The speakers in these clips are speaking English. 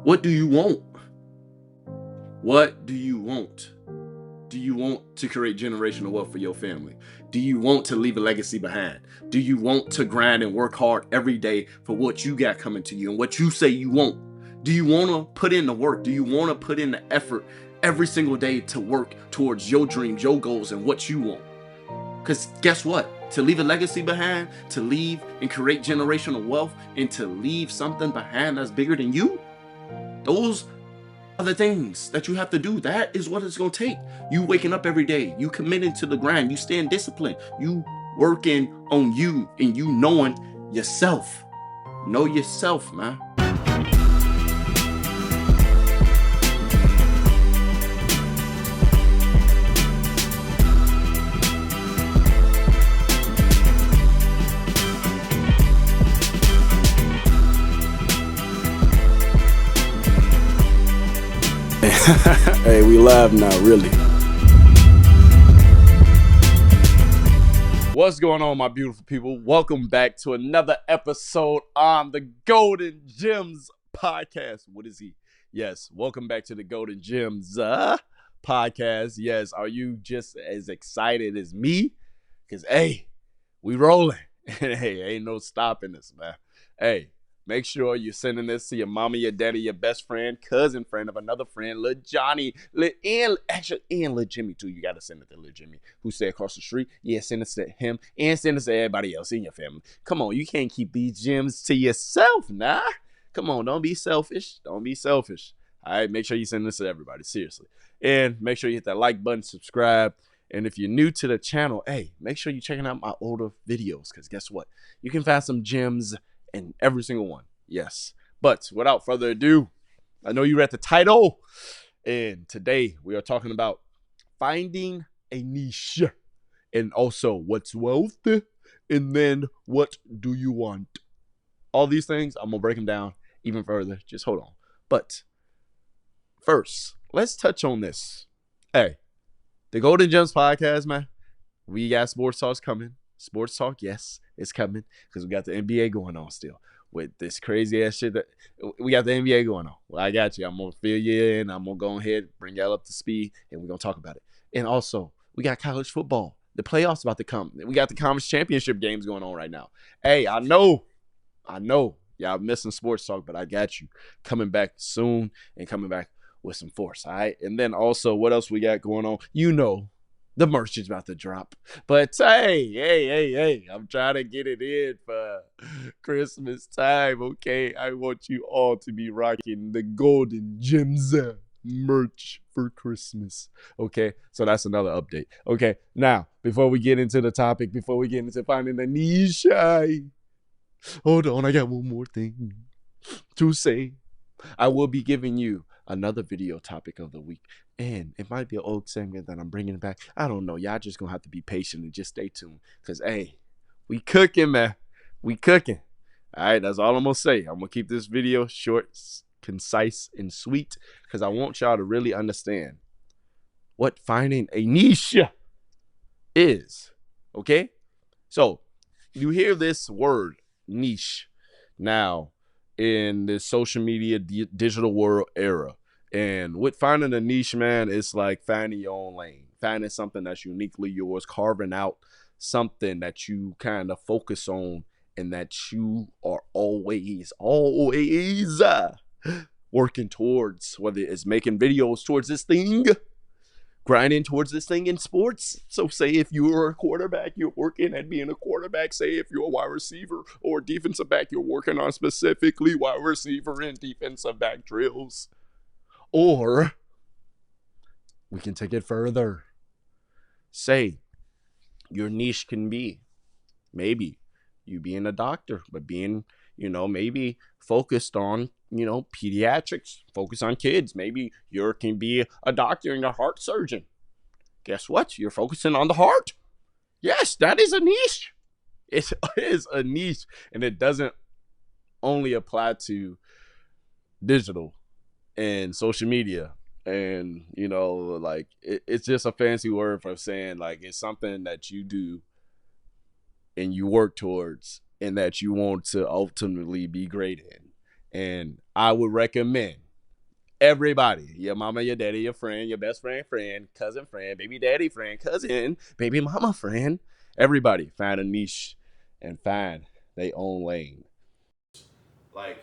What do you want? What do you want? Do you want to create generational wealth for your family? Do you want to leave a legacy behind? Do you want to grind and work hard every day for what you got coming to you and what you say you want? Do you want to put in the work? Do you want to put in the effort every single day to work towards your dreams, your goals, and what you want? Because guess what? To leave a legacy behind, to leave and create generational wealth, and to leave something behind that's bigger than you, those are the things that you have to do. That is what it's going to take. You waking up every day, you committing to the grind, you staying disciplined, you working on you, and you knowing yourself. Know yourself, man. Hey, we live now, really. What's going on, my beautiful people? Welcome back to another episode on the Golden Gems podcast. What is he? Yes, welcome back to the Golden Gems podcast. Yes, are you just as excited as me? Because, hey, we rolling. And, hey, ain't no stopping this, man. Hey, make sure you're sending this to your mama, your daddy, your best friend, cousin friend of another friend, Lil Johnny, and Lil Jimmy too. You got to send it to Lil Jimmy, who stay across the street. Yeah, send it to him and send it to everybody else in your family. Come on, you can't keep these gems to yourself, nah. Come on, don't be selfish. Don't be selfish. All right, make sure you send this to everybody, seriously. And make sure you hit that like button, subscribe. And if you're new to the channel, hey, make sure you're checking out my older videos, because guess what? You can find some gems in every single one. Yes. But without further ado, I know you read the title. And today we are talking about finding a niche. And also what's wealth. And then what do you want? All these things, I'm going to break them down even further. Just hold on. But first, let's touch on this. Hey, the Golden Gems podcast, man. We got sports talks coming. Sports talk, yes, it's coming because we got the NBA going on still with this crazy ass shit that we got the NBA going on. Well, I got you. I'm gonna fill you in. I'm gonna go ahead, bring y'all up to speed, and we're gonna talk about it. And also, we got college football. The playoffs about to come. We got the conference championship games going on right now. Hey, I know, y'all missing sports talk, but I got you coming back soon and coming back with some force. All right, and then also, what else we got going on? You know. The merch is about to drop. But hey, I'm trying to get it in for Christmas time, okay? I want you all to be rocking the Golden Gems merch for Christmas, okay? So that's another update. Okay, now, before we get into the topic, before we get into finding the niche, hold on, I got one more thing to say. I will be giving you another video topic of the week, and it might be an old segment that I'm bringing back. I don't know. Y'all just gonna have to be patient and just stay tuned, because hey, we cooking, man. We cooking. All right, that's all I'm gonna say. I'm gonna keep this video short, concise, and sweet, because I want y'all to really understand what finding a niche is. Okay, so you hear this word niche now in this social media digital world era. And with finding a niche, man, it's like finding your own lane, finding something that's uniquely yours, carving out something that you kind of focus on and that you are always working towards, whether it's making videos towards this thing, grinding towards this thing in sports. So say if you're a quarterback, you're working at being a quarterback. Say if you're a wide receiver or defensive back, you're working on specifically wide receiver and defensive back drills. Or we can take it further. Say your niche can be maybe you being a doctor, but being, maybe focused on, pediatrics, focus on kids. Maybe you can be a doctor and a heart surgeon. Guess what? You're focusing on the heart. Yes, that is a niche. It is a niche, and it doesn't only apply to digital and social media. And, it's just a fancy word for saying, like, it's something that you do and you work towards and that you want to ultimately be great in. And I would recommend Everybody, your mama, your daddy, your friend, your best friend, cousin, friend, baby daddy, friend, cousin, baby mama, friend. Everybody find a niche and find their own lane. Like,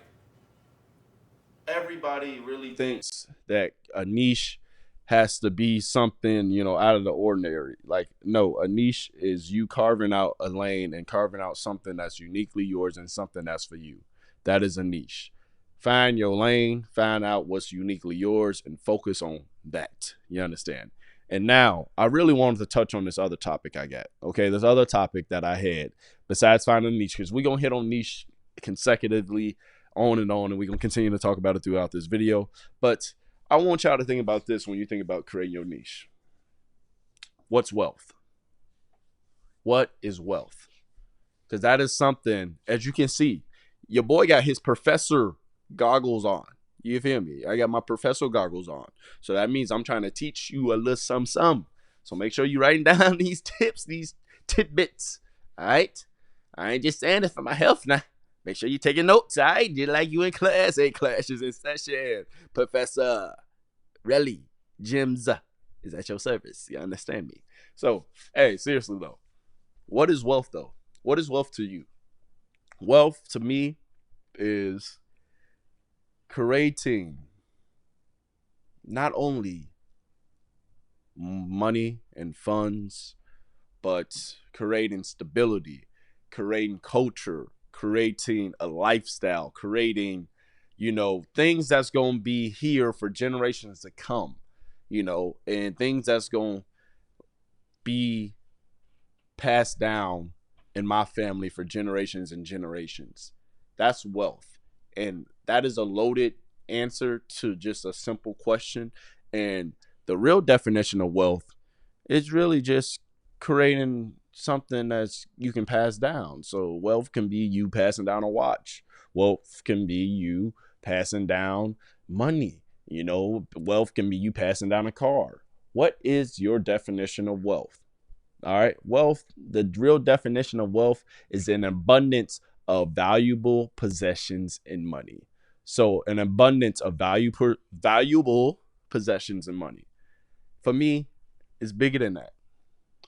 everybody really thinks that a niche has to be something, out of the ordinary. Like, no, a niche is you carving out a lane and carving out something that's uniquely yours and something that's for you. That is a niche. Find your lane, find out what's uniquely yours, and focus on that. You understand? And now I really wanted to touch on this other topic I got. Okay, this other topic that I had besides finding a niche, because we're gonna hit on niche consecutively on, and we're going to continue to talk about it throughout this video. But I want y'all to think about this when you think about creating your niche. What's wealth? What is wealth? Because that is something, as you can see, your boy got his professor goggles on. You feel me? I got my professor goggles on. So that means I'm trying to teach you a little some. So make sure you're writing down these tips, these tidbits. All right? I ain't just saying it for my health now. Make sure you're taking notes, all right? Just like you in class. Hey, class is in session. Professor Relly Gyms is at your service. You understand me? So, hey, seriously, though. What is wealth, though? What is wealth to you? Wealth, to me, is creating not only money and funds, but creating stability, creating culture, creating a lifestyle, creating, things that's going to be here for generations to come, and things that's going to be passed down in my family for generations and generations. That's wealth. And that is a loaded answer to just a simple question. And the real definition of wealth is really just creating something that you can pass down. So wealth can be you passing down a watch. Wealth can be you passing down money. Wealth can be you passing down a car. What is your definition of wealth? All right. Wealth, the real definition of wealth is an abundance of valuable possessions and money. So an abundance of valuable possessions and money. For me, it's bigger than that.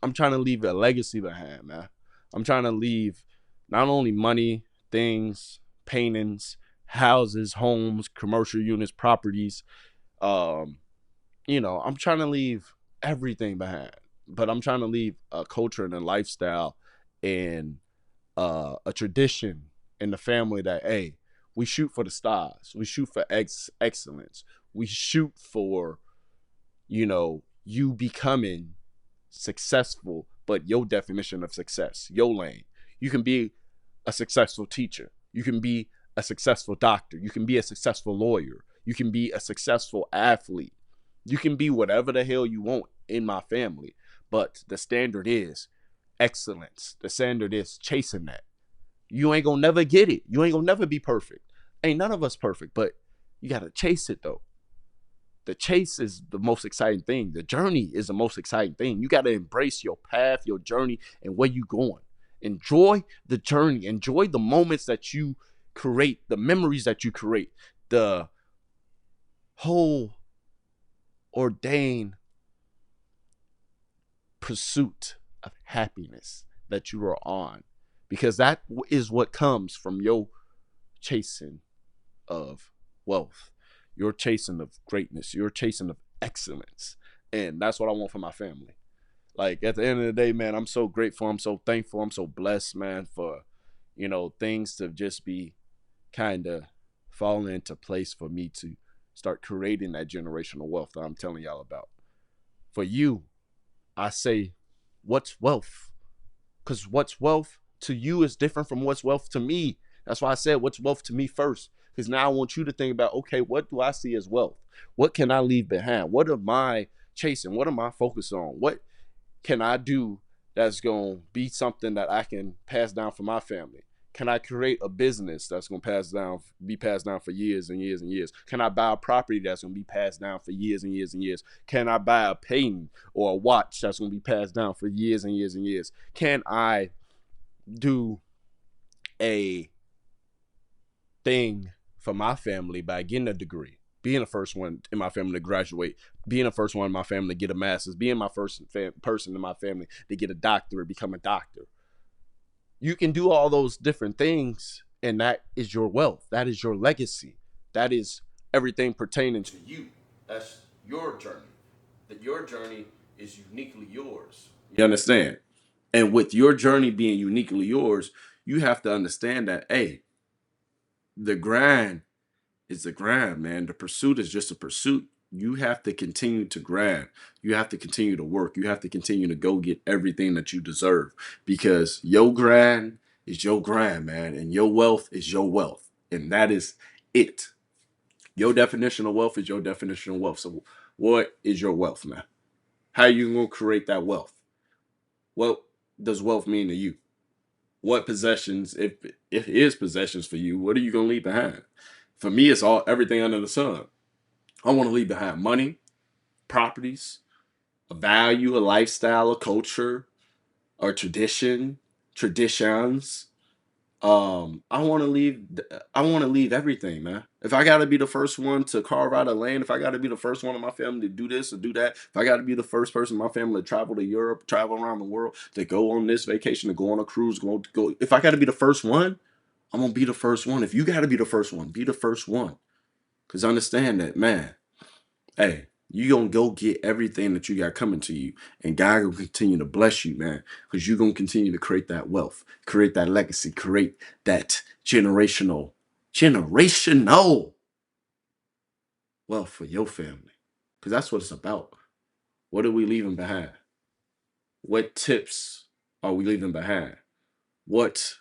I'm trying to leave a legacy behind, man. I'm trying to leave not only money, things, paintings, houses, homes, commercial units, properties. I'm trying to leave everything behind. But I'm trying to leave a culture and a lifestyle and a tradition in the family that, hey, we shoot for the stars. We shoot for excellence. We shoot for, you becoming successful, but your definition of success, your lane. You can be a successful teacher. You can be a successful doctor. You can be a successful lawyer. You can be a successful athlete. You can be whatever the hell you want in my family. But the standard is excellence. The standard is chasing that. You ain't gonna never get it. You ain't gonna never be perfect. Ain't none of us perfect, but you gotta chase it though. The chase is the most exciting thing. The journey is the most exciting thing. You got to embrace your path, your journey, and where you going. Enjoy the journey. Enjoy the moments that you create, the memories that you create, the whole ordained pursuit of happiness that you are on. Because that is what comes from your chasing of wealth. You're chasing of greatness. You're chasing of excellence. And that's what I want for my family. Like, at the end of the day, man, I'm so grateful. I'm so thankful. I'm so blessed, man, for, things to just be kind of falling into place for me to start creating that generational wealth that I'm telling y'all about. For you, I say, what's wealth? Because what's wealth to you is different from what's wealth to me. That's why I said what's wealth to me first. Because now I want you to think about, okay, what do I see as wealth? What can I leave behind? What am I chasing? What am I focused on? What can I do that's going to be something that I can pass down for my family? Can I create a business that's going to be passed down for years and years and years? Can I buy a property that's going to be passed down for years and years and years? Can I buy a painting or a watch that's going to be passed down for years and years and years? Can I do a thing for my family by getting a degree? being the first one in my family to graduate, being the first one in my family to get a master's, being my first person in my family to get a doctorate, become a doctor. You can do all those different things, and that is your wealth. That is your legacy. That is everything pertaining to you. That's your journey. That your journey is uniquely yours. You understand? And with your journey being uniquely yours, you have to understand that, hey, the grind is the grind, man. The pursuit is just a pursuit. You have to continue to grind. You have to continue to work. You have to continue to go get everything that you deserve because your grind is your grind, man. And your wealth is your wealth. And that is it. Your definition of wealth is your definition of wealth. So, what is your wealth, man? How are you going to create that wealth? What does wealth mean to you? What possessions, if it is possessions for you, what are you going to leave behind? For me, it's all everything under the sun. I want to leave behind money, properties, a value, a lifestyle, a culture, or traditions. I want to leave. I want to leave everything, man. If I got to be the first one to carve out a land, if I got to be the first one in my family to do this or do that, if I got to be the first person in my family to travel to Europe, travel around the world, to go on this vacation, to go on a cruise, go. If I got to be the first one, I'm gonna be the first one. If you got to be the first one, be the first one. Cause understand that, man. Hey, you gonna go get everything that you got coming to you, and God will continue to bless you, man. Because you're gonna continue to create that wealth, create that legacy, create that generational wealth for your family. Because that's what it's about. What are we leaving behind? What tips are we leaving behind? What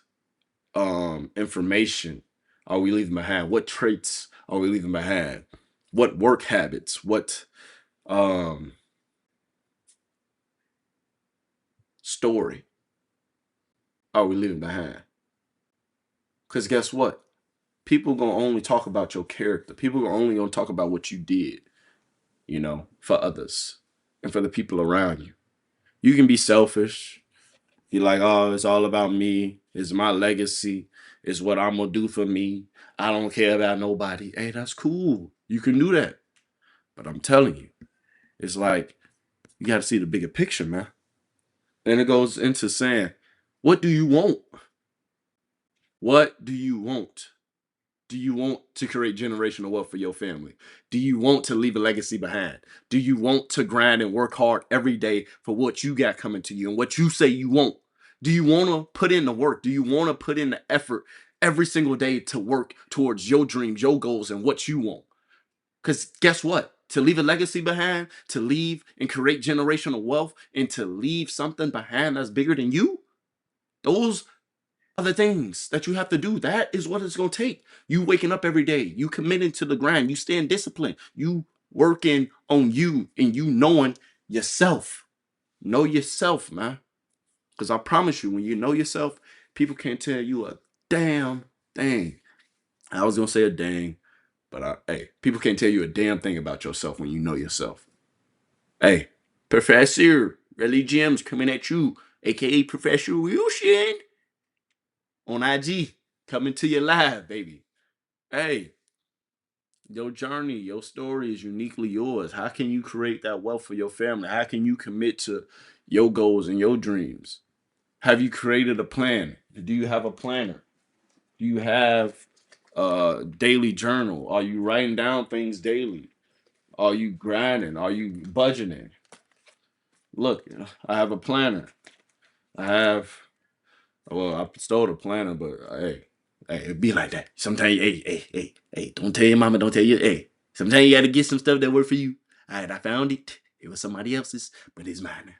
information are we leaving behind? What traits are we leaving behind? What work habits? What um story are we leaving behind? Because guess what? People gonna only talk about your character. People are only gonna talk about what you did, for others and for the people around you. You can be selfish. You're like, oh, it's all about me. It's my legacy. It's what I'm gonna do for me. I don't care about nobody. Hey, that's cool. You can do that. But I'm telling you, it's like you gotta see the bigger picture, man. And it goes into saying, what do you want? What do you want? Do you want to create generational wealth for your family? Do you want to leave a legacy behind? Do you want to grind and work hard every day for what you got coming to you and what you say you want? Do you want to put in the work? Do you want to put in the effort every single day to work towards your dreams, your goals, and what you want? Because guess what? To leave a legacy behind, to leave and create generational wealth, and to leave something behind that's bigger than you, those other things that you have to do. That is what it's going to take. You waking up every day, you committing to the grind, you staying disciplined, you working on you, and you knowing yourself. Know yourself, man. Because I promise you, when you know yourself, people can't tell you a damn thing. I was going to say a dang, but hey, people can't tell you a damn thing about yourself when you know yourself. Hey, Professor Relly Gems coming at you, aka Professor Wilson on IG, coming to you live, baby. Hey, your journey, your story is uniquely yours. How can you create that wealth for your family? How can you commit to your goals and your dreams? Have you created a plan? Do you have a planner? Do you have a daily journal? Are you writing down things daily? Are you grinding? Are you budgeting? Look, I have a planner. I have Well, I stole the planner, but hey, it be like that. Sometimes, hey, don't tell your mama, don't tell your, hey. Sometimes you gotta get some stuff that work for you. All right, I found it. It was somebody else's, but it's mine.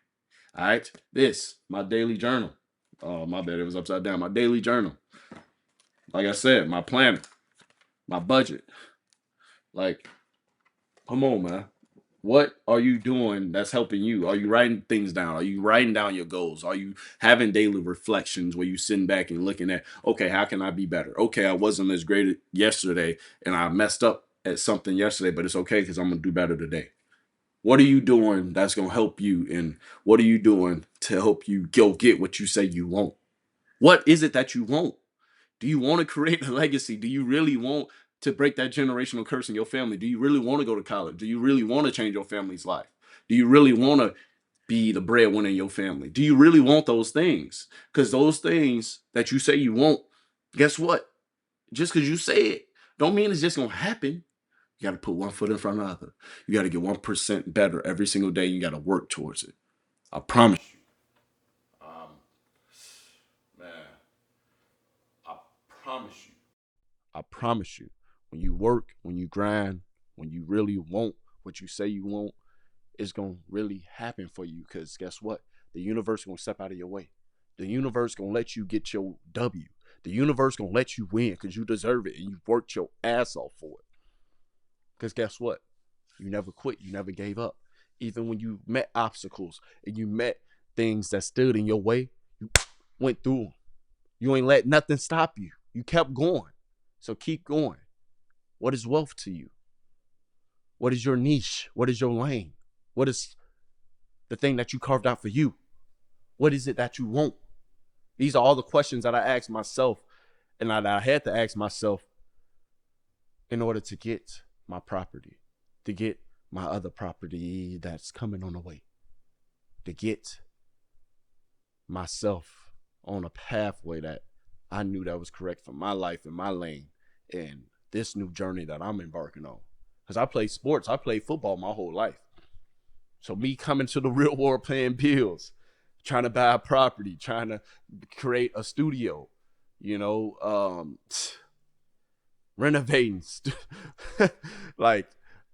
All right, this my daily journal. Oh, my bad, it was upside down. My daily journal. Like I said, my planner, my budget. Like, come on, man. What are you doing that's helping you? Are you writing things down? Are you writing down your goals? Are you having daily reflections where you sitting back and looking at, okay, how can I be better? Okay, I wasn't as great yesterday and I messed up at something yesterday, but it's okay because I'm going to do better today. What are you doing that's going to help you? And what are you doing to help you go get what you say you want? What is it that you want? Do you want to create a legacy? Do you really want to break that generational curse in your family? Do you really want to go to college? Do you really want to change your family's life? Do you really want to be the breadwinner in your family? Do you really want those things? Because those things that you say you want, guess what? Just because you say it, don't mean it's just going to happen. You got to put one foot in front of the other. You got to get 1% better every single day. You got to work towards it. I promise you. Man, I promise you. I promise you, when you work, when you grind, when you really want what you say you want, it's going to really happen for you. Because guess what? The universe going to step out of your way. The universe going to let you get your W. The universe going to let you win because you deserve it and you worked your ass off for it. Because guess what? You never quit. You never gave up. Even when you met obstacles and you met things that stood in your way, you went through them. You ain't let nothing stop you. You kept going. So keep going. What is wealth to you? What is your niche? What is your lane? What is the thing that you carved out for you? What is it that you want? These are all the questions that I asked myself and that I had to ask myself in order to get my property, to get my other property that's coming on the way, to get myself on a pathway that I knew that was correct for my life and my lane and this new journey that I'm embarking on. Because I played sports. I played football my whole life. So me coming to the real world paying bills, trying to buy a property, trying to create a studio, renovating. Like,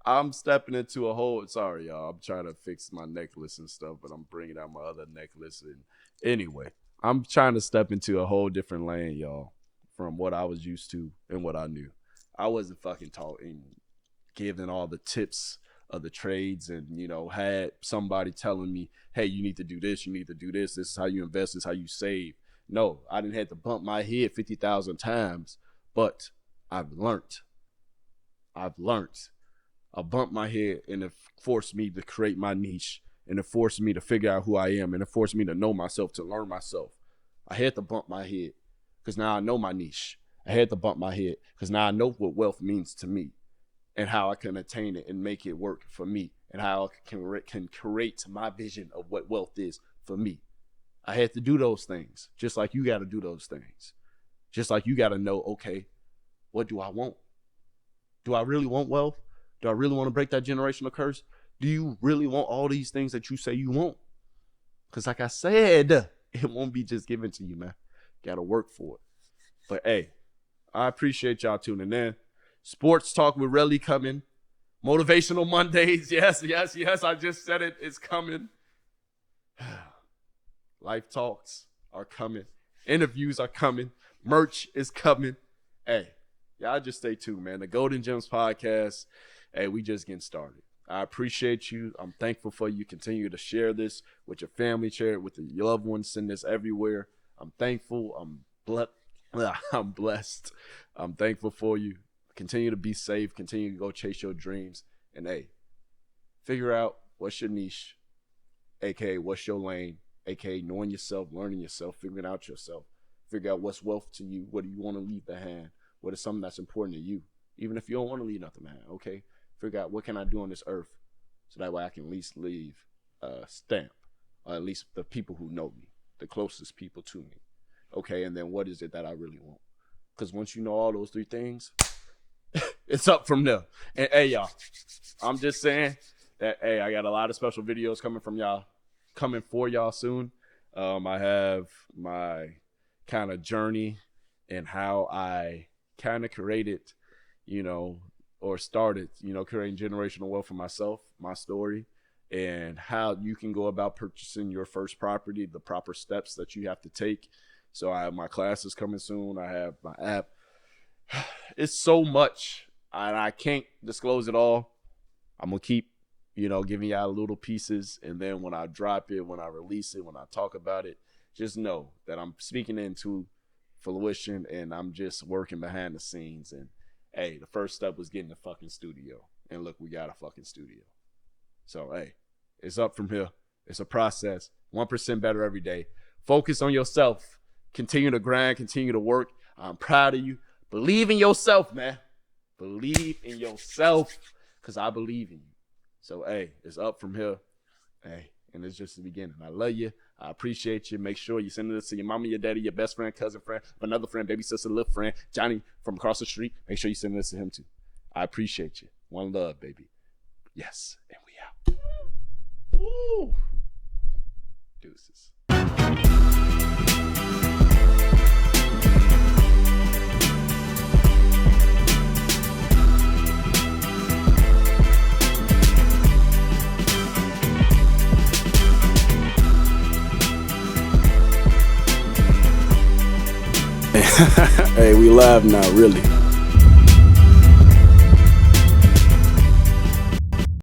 I'm stepping into a whole, sorry, y'all. I'm trying to fix my necklace and stuff, but I'm bringing out my other necklace. And anyway, I'm trying to step into a whole different lane, y'all, from what I was used to and what I knew. I wasn't fucking taught and giving all the tips of the trades and, had somebody telling me, hey, you need to do this, you need to do this. This is how you invest, this is how you save. No, I didn't have to bump my head 50,000 times, but I've learned. I bumped my head and it forced me to create my niche and it forced me to figure out who I am and it forced me to know myself, to learn myself. I had to bump my head because now I know my niche. I had to bump my head because now I know what wealth means to me and how I can attain it and make it work for me and how I can create my vision of what wealth is for me. I had to do those things just like you got to do those things. Just like you got to know, okay, what do I want? Do I really want wealth? Do I really want to break that generational curse? Do you really want all these things that you say you want? Because like I said, it won't be just given to you, man. Got to work for it. But hey, I appreciate y'all tuning in. Sports Talk with Relly coming. Motivational Mondays. Yes. I just said it. It's coming. Life talks are coming. Interviews are coming. Merch is coming. Hey, y'all just stay tuned, man. The Golden Gems Podcast. Hey, we just getting started. I appreciate you. I'm thankful for you. Continue to share this with your family. Share it with your loved ones. Send this everywhere. I'm thankful. I'm blessed. I'm thankful for you. Continue to be safe. Continue to go chase your dreams. And hey, figure out what's your niche, aka what's your lane, aka knowing yourself, learning yourself, figuring out yourself. Figure out what's wealth to you. What do you want to leave behind? What is something that's important to you? Even if you don't want to leave nothing behind, okay? Figure out what can I do on this earth so that way I can at least leave a stamp, or at least the people who know me, the closest people to me. Okay, and then what is it that I really want? Because once you know all those three things, it's up from there. And hey, y'all, I'm just saying that, hey, I got a lot of special videos coming for y'all soon. I have my kind of journey and how I kind of created, or started, creating generational wealth for myself, my story, and how you can go about purchasing your first property, the proper steps that you have to take. So I have my classes coming soon. I have my app. It's so much, and I can't disclose it all. I'm going to keep, giving y'all little pieces, and then when I drop it, when I release it, when I talk about it, just know that I'm speaking into fruition, and I'm just working behind the scenes. And hey, the first step was getting a fucking studio, and look, we got a fucking studio. So hey, it's up from here. It's a process. 1% better every day. Focus on yourself. Continue to grind. Continue to work. I'm proud of you. Believe in yourself, man. Believe in yourself, because I believe in you. So, hey, it's up from here. Hey, and it's just the beginning. I love you. I appreciate you. Make sure you send this to your mama, your daddy, your best friend, cousin, friend, another friend, baby sister, little friend, Johnny from across the street. Make sure you send this to him too. I appreciate you. One love, baby. Yes, and we out. Woo. Deuces. Hey, we live now, really.